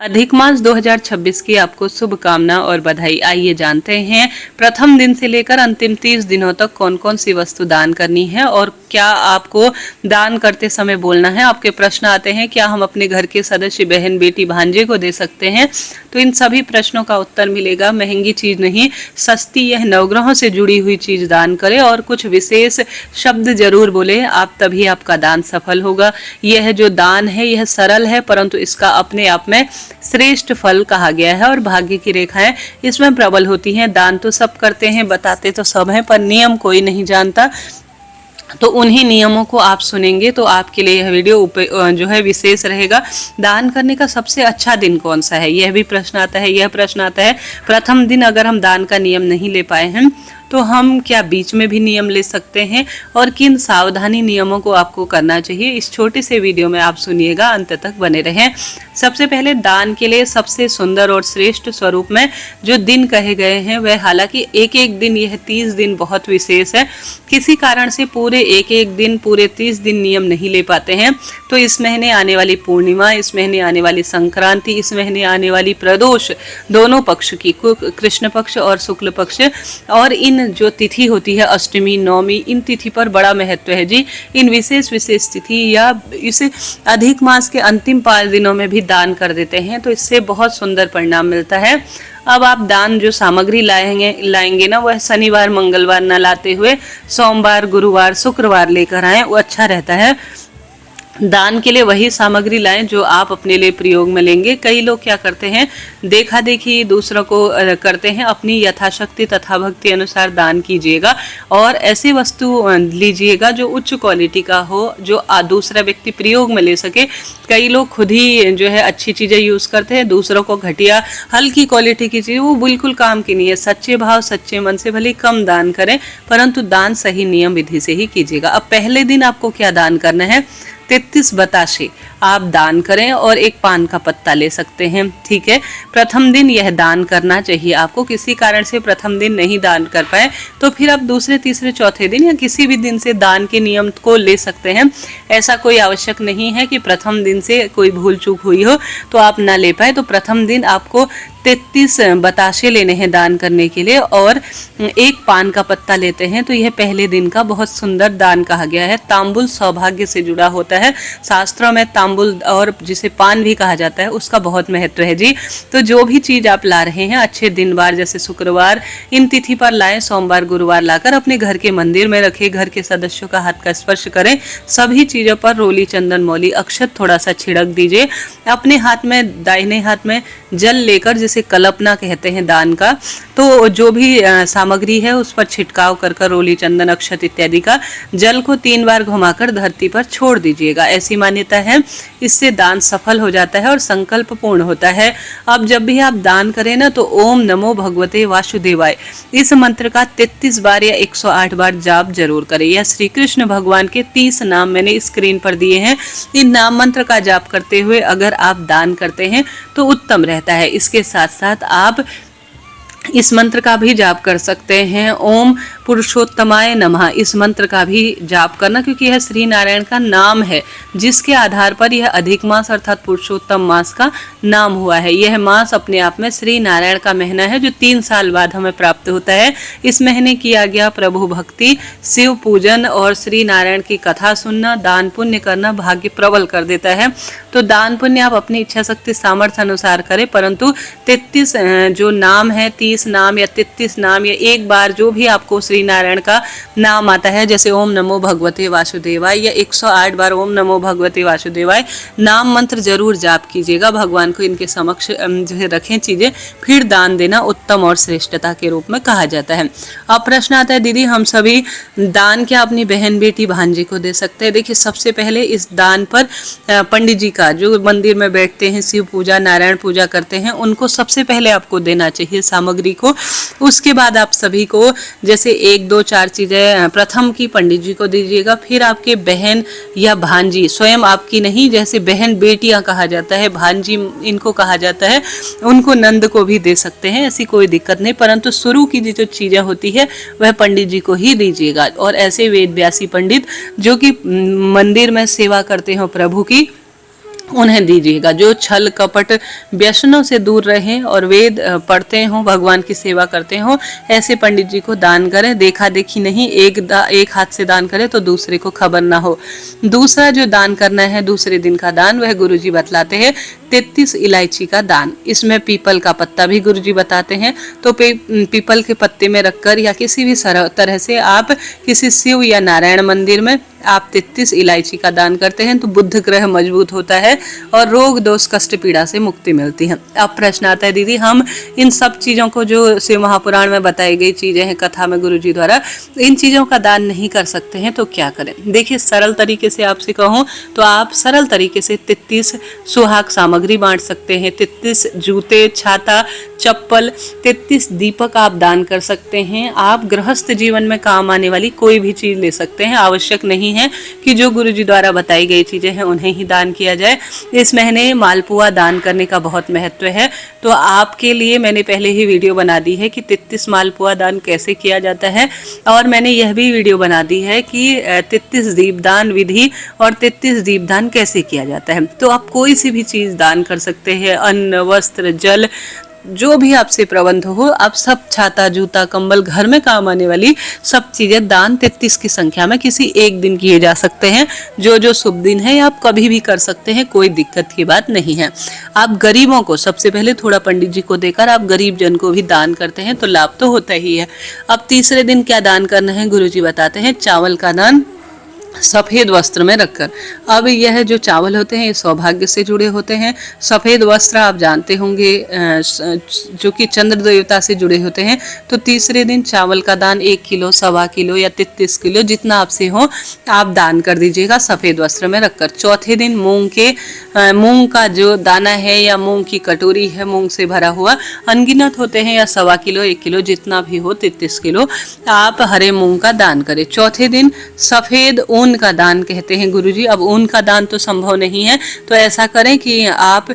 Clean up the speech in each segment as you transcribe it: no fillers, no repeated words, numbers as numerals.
अधिक मास 2026 की आपको शुभकामना और बधाई। आइए जानते हैं प्रथम दिन से लेकर अंतिम 30 दिनों तक कौन कौन सी वस्तु दान करनी है और क्या आपको दान करते समय बोलना है। आपके प्रश्न आते हैं, क्या हम अपने घर के सदस्य बहन बेटी भांजे को दे सकते हैं? तो इन सभी प्रश्नों का उत्तर मिलेगा। महंगी चीज नहीं, सस्ती यह नवग्रहों से जुड़ी हुई चीज दान करें और कुछ विशेष शब्द जरूर बोले, आप तभी आपका दान सफल होगा। यह जो दान है यह सरल है परंतु इसका अपने आप में श्रेष्ठ फल कहा गया है और भाग्य की रेखाएं इसमें प्रबल होती हैं। दान तो सब करते हैं, बताते तो सब हैं, पर नियम कोई नहीं जानता। तो उन्हीं नियमों को आप सुनेंगे तो आपके लिए यह वीडियो जो है विशेष रहेगा। दान करने का सबसे अच्छा दिन कौन सा है, यह भी प्रश्न आता है। यह प्रश्न आता है प्रथम दिन अगर हम दान का नियम नहीं ले पाए हैं तो हम क्या बीच में भी नियम ले सकते हैं और किन सावधानी नियमों को आपको करना चाहिए, इस छोटे से वीडियो में आप सुनिएगा, अंत तक बने रहें। सबसे पहले दान के लिए सबसे सुंदर और श्रेष्ठ स्वरूप में जो दिन कहे गए हैं वह, हालांकि एक एक दिन, यह 30 दिन बहुत विशेष है। किसी कारण से पूरे एक एक दिन, पूरे 30 दिन नियम नहीं ले पाते हैं तो इस महीने आने वाली पूर्णिमा, इस महीने आने वाली संक्रांति, इस महीने आने वाली प्रदोष, दोनों पक्ष की, कृष्ण पक्ष और शुक्ल पक्ष, और इन जो तिथि होती है अष्टमी नवमी, इन तिथि पर बड़ा महत्व है जी। इन विशेष विशेष तिथि या इस अधिक मास के अंतिम 5 दिनों में भी दान कर देते हैं तो इससे बहुत सुंदर परिणाम मिलता है। अब आप दान जो सामग्री लाएंगे ना, वह शनिवार मंगलवार न लाते हुए सोमवार गुरुवार शुक्रवार लेकर आएं, वो अच्छा रहता है। दान के लिए वही सामग्री लाएं जो आप अपने लिए प्रयोग में लेंगे। कई लोग क्या करते हैं, देखा देखी दूसरों को करते हैं। अपनी यथाशक्ति तथा भक्ति अनुसार दान कीजिएगा और ऐसी वस्तु लीजिएगा जो उच्च क्वालिटी का हो, जो दूसरा व्यक्ति प्रयोग में ले सके। कई लोग खुद ही जो है अच्छी चीज़ें यूज़ करते हैं, दूसरों को घटिया हल्की क्वालिटी की चीज़, वो बिल्कुल काम की नहीं है। सच्चे भाव सच्चे मन से भले कम दान करें परंतु दान सही नियम विधि से ही कीजिएगा। अब पहले दिन आपको क्या दान करना है, 33 बताशे आप दान करें और एक पान का पत्ता ले सकते हैं, ठीक है। प्रथम दिन यह दान करना चाहिए आपको। किसी कारण से प्रथम दिन नहीं दान कर पाए तो फिर आप दूसरे तीसरे चौथे दिन या किसी भी दिन से दान के नियम को ले सकते हैं। ऐसा कोई आवश्यक नहीं है कि प्रथम दिन से कोई भूल चूक हुई हो तो आप ना ले पाए। तो प्रथम दिन आपको 33 बताशे लेने हैं दान करने के लिए और एक पान का पत्ता लेते हैं तो यह पहले दिन का बहुत सुंदर दान कहा गया है। तांबुल सौभाग्य से जुड़ा होता है। शास्त्रों में तांबुल और जिसे पान भी कहा जाता है उसका बहुत महत्व है जी। तो जो भी चीज आप ला रहे हैं अच्छे दिन बार जैसे शुक्रवार इन तिथि पर लाएं, सोमवार गुरुवार लाकर अपने घर के मंदिर में रखें, घर के सदस्यों का हाथ का स्पर्श करें। सभी चीजों पर रोली चंदन मौली अक्षत थोड़ा सा छिड़क दीजिए। अपने हाथ में, दाहिने हाथ में जल लेकर, जिसे कल्पना कहते हैं दान का, तो जो भी सामग्री है उस पर छिड़काव कर कर रोली चंदन अक्षत इत्यादि का जल को 3 बार घुमाकर धरती पर छोड़ दीजिएगा। ऐसी मान्यता है, इससे दान सफल हो जाता है और संकल्प पूर्ण होता है। अब जब भी आप दान करें ना तो ओम नमो भगवते वासुदेवाय इस मंत्र का 33 बार या 108 बार जाप जरूर करें। यह श्री कृष्ण भगवान के 30 नाम मैंने स्क्रीन पर दिए हैं। इन नाम मंत्र का जाप करते हुए अगर आप दान करते हैं तो उत्तम रहता है। इसके साथ साथ आप इस मंत्र का भी जाप कर सकते हैं, ओम पुरुषोत्तमाय नमः। इस मंत्र का भी जाप करना क्योंकि यह श्री नारायण का नाम है जिसके आधार पर यह अधिक मास अर्थात पुरुषोत्तम मास का नाम हुआ है। यह मास अपने आप में श्री नारायण का महीना है जो 3 साल बाद हमें प्राप्त होता है। इस महीने किया गया प्रभु भक्ति, शिव पूजन और श्री नारायण की कथा सुनना, दान पुण्य करना भाग्य प्रबल कर देता है। तो दान पुण्य आप अपनी इच्छा शक्ति सामर्थ्य अनुसार करें, परंतु 33 जो नाम है, 30 नाम या 33 नाम या एक बार जो भी आपको श्री नारायण का नाम आता है, जैसे ओम नमो भगवते वासुदेवाय या 108 बार ओम नमो भगवते वासुदेवाय नाम मंत्र जरूर जाप कीजिएगा। भगवान को इनके समक्ष जो है रखें चीजें, फिर दान देना उत्तम और श्रेष्ठता के रूप में कहा जाता है। अब प्रश्न आता है, दीदी हम सभी दान क्या अपनी बहन बेटी भांजे को दे सकते हैं? देखिए, सबसे पहले इस दान पर पंडित जी का, जो मंदिर में बैठते हैं शिव पूजा नारायण पूजा करते हैं, उनको सबसे पहले आपको देना चाहिए सामग्री को। उसके बाद आप सभी को जैसे 1 2 4 चीजें प्रथम की पंडित जी को दीजिएगा, फिर आपके बहन या भांजी, स्वयं आपकी नहीं, जैसे बहन बेटियां कहा जाता है, भांजी इनको कहा जाता है, उनको नंद को भी दे सकते हैं, ऐसी कोई दिक्कत नहीं। परंतु शुरू की जो चीजें होती है वह पंडित जी को ही दीजिएगा। और ऐसे वेद व्यासी पंडित जो कि मंदिर में सेवा करते हो प्रभु की, उन्हें दीजिएगा। जो छल कपट व्यसनों से दूर रहें और वेद पढ़ते हों, भगवान की सेवा करते हों, ऐसे पंडित जी को दान करें। देखा देखी नहीं, एक हाथ से दान करें तो दूसरे को खबर ना हो। दूसरा जो दान करना है दूसरे दिन का दान, वह गुरुजी बतलाते हैं 33 इलायची का दान। इसमें पीपल का पत्ता भी गुरुजी बताते हैं, तो पीपल के पत्ते में रखकर या किसी भी तरह से आप किसी शिव या नारायण मंदिर में आप 33 इलायची का दान करते हैं तो बुध ग्रह मजबूत होता है और रोग दोष कष्ट पीड़ा से मुक्ति मिलती है। अब प्रश्न आता है, दीदी हम इन सब चीज़ों को जो शिव महापुराण में बताई गई चीज़ें हैं कथा में गुरुजी द्वारा, इन चीज़ों का दान नहीं कर सकते हैं तो क्या करें? देखिए, सरल तरीके से आपसे कहूँ तो आप सरल तरीके से 33 सुहाग सामग्री बांट सकते हैं। 33 जूते, छाता, चप्पल, 33 दीपक आप दान कर सकते हैं। आप गृहस्थ जीवन में काम आने वाली कोई भी चीज़ ले सकते हैं। आवश्यक नहीं है कि जो गुरुजी द्वारा बताई गई चीज़ें हैं उन्हें ही दान किया जाए। इस महीने मालपुआ दान करने का बहुत महत्व है, तो आपके लिए मैंने पहले ही वीडियो बना दी है कि 33 मालपुआ दान कैसे किया जाता है, और मैंने यह भी वीडियो बना दी है कि 33 दीपदान विधि और 33 दीपदान कैसे किया जाता है। तो आप कोई सी भी चीज़ दान कर सकते हैं, अन्न, वस्त्र, जल, जो भी आपसे प्रबंध हो, आप सब, छाता, जूता, कंबल, घर में काम आने वाली सब चीजें दान 33 की संख्या में किसी एक दिन किए जा सकते हैं। जो शुभ दिन है आप कभी भी कर सकते हैं, कोई दिक्कत की बात नहीं है। आप गरीबों को सबसे पहले थोड़ा पंडित जी को देकर आप गरीब जन को भी दान करते हैं तो लाभ तो होता ही है। अब तीसरे दिन क्या दान करना है गुरुजी बताते हैं, चावल का दान सफ़ेद वस्त्र में रखकर। अब यह जो चावल होते हैं ये सौभाग्य से जुड़े होते हैं। सफ़ेद वस्त्र आप जानते होंगे जो कि चंद्र देवता से जुड़े होते हैं। तो तीसरे दिन चावल का दान 1 किलो, 1.25 किलो या 33 किलो जितना आपसे हो आप दान कर दीजिएगा सफ़ेद वस्त्र में रखकर। चौथे दिन मूंग का जो दाना है या मूंग की कटोरी है, मूंग से भरा हुआ, अनगिनत होते हैं, या 1.25 किलो, 1 किलो जितना भी हो, 33 किलो आप हरे मूंग का दान करें। चौथे दिन सफ़ेद ऊन का दान कहते हैं गुरुजी। अब ऊन का दान तो संभव नहीं है, तो ऐसा करें कि आप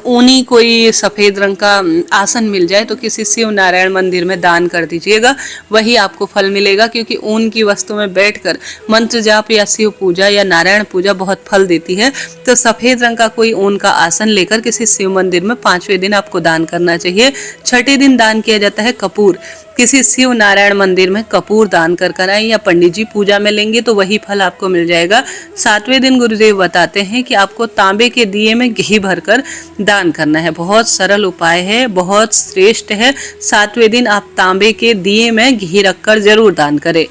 ऊनी कोई सफ़ेद रंग का आसन मिल जाए तो किसी शिव नारायण मंदिर में दान कर दीजिएगा, वही आपको फल मिलेगा। क्योंकि ऊन की वस्तु में बैठकर मंत्र जाप या शिव पूजा या नारायण पूजा बहुत फल देती है। तो सफ़ेद रंग का कोई ऊन का आसन लेकर किसी शिव मंदिर में 5वें दिन आपको दान करना चाहिए। छठे दिन दान किया जाता है कपूर। किसी शिव नारायण मंदिर में कपूर दान कर आए या पंडित जी पूजा में लेंगे तो वही फल आपको मिल जाएगा। 7वें दिन गुरुदेव बताते हैं कि आपको तांबे के दिए में घी भरकर दान करना है। बहुत सरल उपाय है, बहुत श्रेष्ठ है। 7वें दिन आप तांबे के दिए में घी रखकर जरूर दान करें।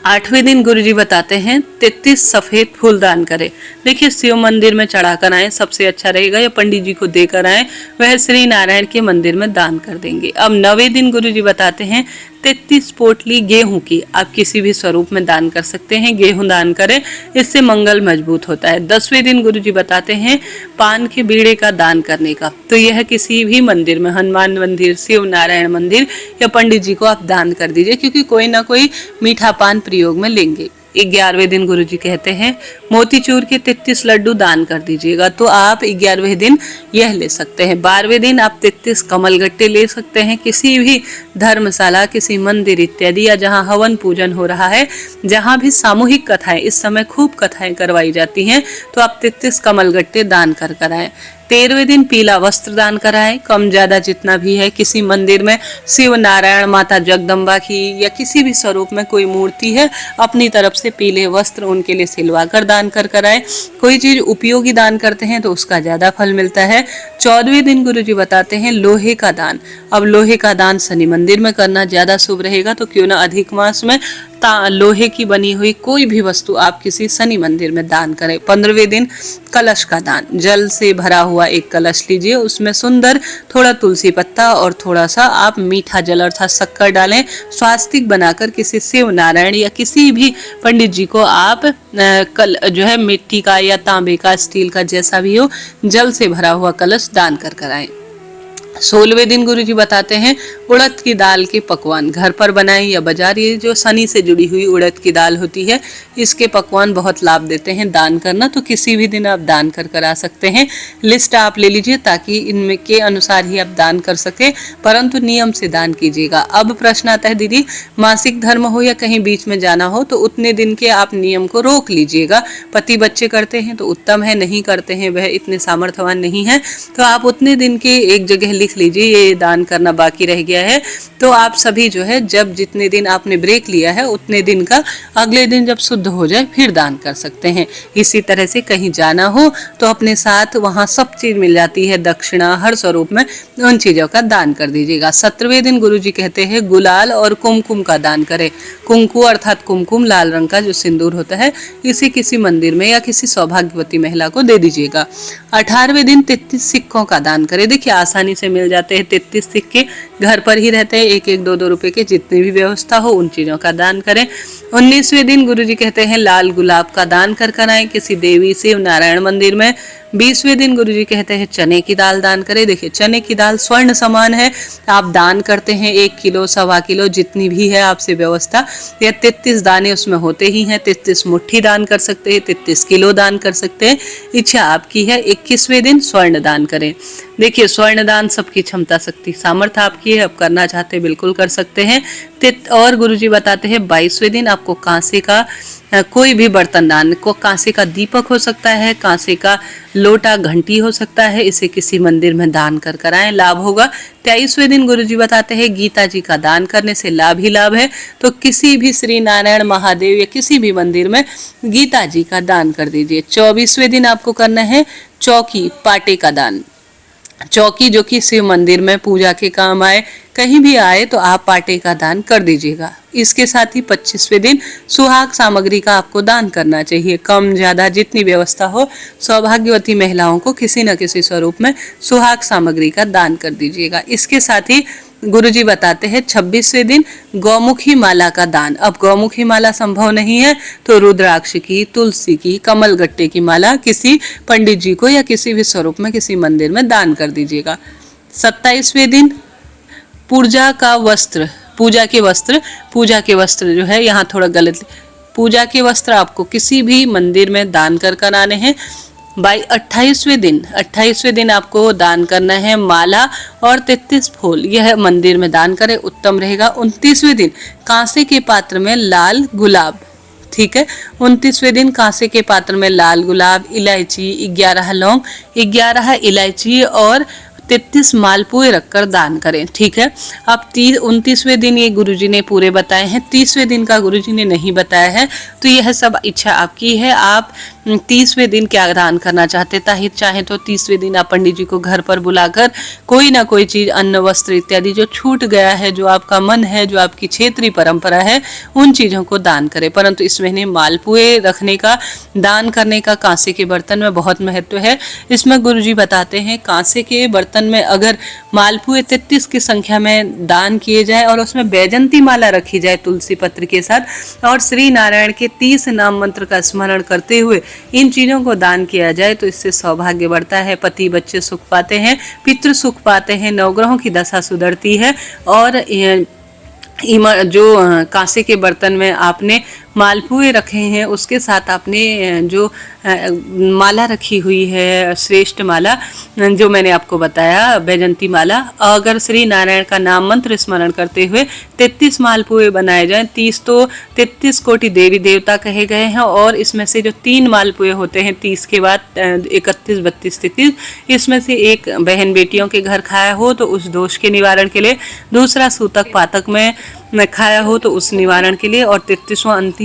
8वें दिन गुरुजी बताते हैं 33 सफ़ेद फूल दान करें। देखिए, शिव मंदिर में चढ़ाकर आए सबसे अच्छा रहेगा, या पंडित जी को देकर आए, वह श्री नारायण के मंदिर में दान कर देंगे। अब 9वें दिन गुरुजी बताते हैं 33 पोटली गेहूं की आप किसी भी स्वरूप में दान कर सकते हैं। गेहूं दान करें, इससे मंगल मजबूत होता है। 10वें दिन गुरुजी बताते हैं पान के बीड़े का दान करने का। तो यह किसी भी मंदिर में, हनुमान मंदिर, शिव नारायण मंदिर या पंडित जी को आप दान कर दीजिए, क्योंकि कोई ना कोई मीठा पान प्रयोग में लेंगे। 11वें दिन गुरुजी कहते हैं मोतीचूर के 33 लड्डू दान कर दीजिएगा। तो आप 11वें दिन यह ले सकते हैं। 12वें दिन आप 33 कमलगट्टे ले सकते हैं। किसी भी धर्मशाला, किसी मंदिर इत्यादि, या जहां हवन पूजन हो रहा है, जहां भी सामूहिक कथाएं, इस समय खूब कथाएं करवाई जाती हैं, तो आप 33 कमलगट्टे दान कर आए। 13वें दिन पीला वस्त्र दान कराएं, कम ज्यादा जितना भी है। किसी मंदिर में शिव नारायण, माता जगदम्बा की या किसी भी स्वरूप में कोई मूर्ति है, अपनी तरफ से पीले वस्त्र उनके लिए सिलवा कर दान कराएं। कोई चीज उपयोगी दान करते हैं तो उसका ज्यादा फल मिलता है। 14वें दिन गुरुजी बताते हैं लोहे का दान। अब लोहे का दान शनि मंदिर में करना ज्यादा शुभ रहेगा, तो क्यों ना अधिक मास में लोहे की बनी हुई कोई भी वस्तु आप किसी शनि मंदिर में दान करें। 15वें दिन कलश का दान। जल से भरा हुआ एक कलश लीजिए, उसमें सुंदर थोड़ा तुलसी पत्ता और थोड़ा सा आप मीठा जल अर्थात शक्कर डालें। स्वास्तिक बनाकर किसी शिव नारायण या किसी भी पंडित जी को आप जो है मिट्टी का या तांबे का, स्टील का, जैसा भी हो, जल से भरा हुआ कलश दान कराएं। 16वें दिन गुरुजी बताते हैं उड़द की दाल के पकवान घर पर बनाएं या बाजार। ये जो शनि से जुड़ी हुई उड़द की दाल होती है, इसके पकवान बहुत लाभ देते हैं। दान करना तो किसी भी दिन आप दान कर करा सकते हैं। लिस्ट आप ले लीजिए ताकि इनमें के अनुसार ही आप दान कर सके, परंतु नियम से दान कीजिएगा। अब प्रश्न आता है दीदी, मासिक धर्म हो या कहीं बीच में जाना हो तो उतने दिन के आप नियम को रोक लीजिएगा। पति बच्चे करते हैं तो उत्तम है, नहीं करते हैं वह इतने सामर्थ्यवान नहीं है तो आप उतने दिन के एक जगह लिख लीजिए ये दान करना बाकी रह गया है। तो आप सभी जो है जब जितने दिन आपने ब्रेक लिया है उतने दिन का अगले दिन जब शुद्ध हो जाए फिर दान कर सकते हैं। इसी तरह से कहीं जाना हो तो अपने साथ वहां सब चीज मिल जाती है, दक्षिणा हर स्वरूप में, उन चीजों का दान कर दीजिएगा। 17वें दिन गुरुजी कहते हैं गुलाल और कुमकुम का दान करें। कुंकु अर्थात कुमकुम लाल रंग का जो सिंदूर होता है, इसे किसी मंदिर में या किसी सौभाग्यवती महिला को दे दीजिएगा। 18वें दिन 33 सिक्कों का दान करें। देखिए आसानी से मिल जाते हैं 33 सिक्के, घर पर ही रहते हैं, 1-1 2-2 रुपए के, जितनी भी व्यवस्था हो उन चीजों का दान करें। 19वें दिन गुरुजी कहते हैं लाल गुलाब का दान कर कराएं किसी देवी शिव नारायण मंदिर में। 20वें दिन गुरुजी कहते हैं चने की दाल दान करें। देखिए चने की दाल स्वर्ण समान है, आप दान करते हैं 1 किलो 1.25 किलो जितनी भी है आपसे व्यवस्था, या 33 दाने उसमें होते ही हैं। 33 मुट्ठी दान कर सकते हैं, 33 किलो दान कर सकते हैं, इच्छा आपकी है। 21वें दिन स्वर्ण दान करें। देखिए स्वर्ण दान सबकी क्षमता शक्ति सामर्थ्य आपकी है, आप करना चाहते हैं बिल्कुल कर सकते हैं। और गुरुजी बताते हैं 22वें दिन आपको कांसे का कोई भी बर्तन दान, को कांसे का दीपक हो सकता है, कांसे का लोटा घंटी हो सकता है, इसे किसी मंदिर में दान कर कराएं, लाभ होगा। 23वें दिन गुरुजी बताते हैं गीता जी का दान करने से लाभ ही लाभ है, तो किसी भी श्री नारायण महादेव या किसी भी मंदिर में गीता जी का दान कर दीजिए। 24वें दिन आपको करना है चौकी पाटे का दान। चौकी जो कि शिव मंदिर में पूजा के काम आए, कहीं भी आए तो आप पाटे का दान कर दीजिएगा। इसके साथ ही 25वें दिन सुहाग सामग्री का आपको दान करना चाहिए। कम ज्यादा जितनी व्यवस्था हो सौभाग्यवती महिलाओं को किसी न किसी स्वरूप में सुहाग सामग्री का दान कर दीजिएगा। इसके साथ ही गुरुजी बताते हैं 26वें दिन गौमुखी माला का दान। अब गौमुखी माला संभव नहीं है तो रुद्राक्ष की, तुलसी की, कमल गट्टे की माला किसी पंडित जी को या किसी भी स्वरूप में किसी मंदिर में दान कर दीजिएगा। 27वें दिन पूजा का वस्त्र, पूजा के वस्त्र जो है यहाँ थोड़ा गलत, पूजा के वस्त्र आपको किसी भी मंदिर में दान कर आने हैं। 28वें दिन आपको दान करना है माला और 33 फूल, यह मंदिर में दान करें, उत्तम रहेगा। 29वें दिन कांसे के पात्र में लाल गुलाब, ठीक है। 29वें दिन कांसे के पात्र में लाल गुलाब, इलायची, 11 लौंग, 11 इलायची और 33 मालपुए रखकर दान करें, ठीक है। अब 29वें दिन ये गुरुजी ने पूरे बताए हैं, 30वें दिन का गुरुजी ने नहीं बताया है, तो यह सब इच्छा आपकी है। आप 30वें दिन क्या दान करना चाहते, चाहे तो 30वें दिन आप पंडित जी को घर पर बुलाकर कोई ना कोई चीज, अन्न वस्त्र इत्यादि जो छूट गया है, जो आपका मन है, जो आपकी क्षेत्रीय परंपरा है, उन चीजों को दान करें। परंतु इस महीने मालपुए रखने का, दान करने का कांसे के बर्तन में बहुत महत्व है। इसमें गुरुजी बताते हैं कांसे के बर्तन में अगर मालपुए 33 की संख्या में दान किए जाए और उसमें बैजंती माला रखी जाए तुलसी पत्र के साथ, और श्री नारायण के 30 नाम मंत्र का स्मरण करते हुए इन चीजों को दान किया जाए तो इससे सौभाग्य बढ़ता है, पति बच्चे सुख पाते हैं, पितृ सुख पाते हैं, नवग्रहों की दशा सुधरती है। और जो कांसे के बर्तन में आपने मालपुए रखे हैं उसके साथ आपने जो माला रखी हुई है, श्रेष्ठ माला जो मैंने आपको बताया, बैजंती माला, अगर श्री नारायण का नाम मंत्र स्मरण करते हुए 33 मालपुए बनाए जाएं, 30 तो 33 कोटि देवी देवता कहे गए हैं, और इसमें से जो 3 मालपुए होते हैं 30 के बाद 31, 32, 33, इसमें से एक बहन बेटियों के घर खाया हो तो उस दोष के निवारण के लिए, दूसरा सूतक पातक में खाया हो तो उस निवारण के लिए, और 33वां अंतिम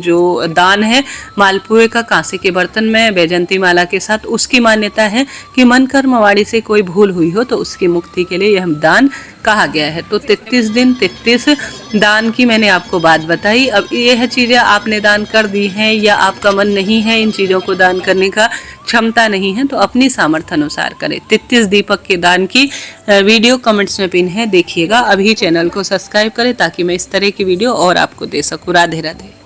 जो दान है मालपुए का कांसे के बर्तन में बैजंती माला के साथ, उसकी मान्यता है कि मन कर्म वाणी से कोई भूल हुई हो तो उसकी मुक्ति के लिए यह दान कहा गया है। तो 33 दिन 33 दान की मैंने आपको बात बताई। अब यह चीजें आपने दान कर दी हैं या आपका मन नहीं है इन चीजों को दान करने का, क्षमता नहीं है, तो अपनी सामर्थ्य अनुसार करें। 33 दीपक के दान की वीडियो कमेंट्स में पिन है, देखिएगा। अभी चैनल को सब्सक्राइब करें ताकि मैं इस तरह की वीडियो और आपको दे सकूं। राधे राधे।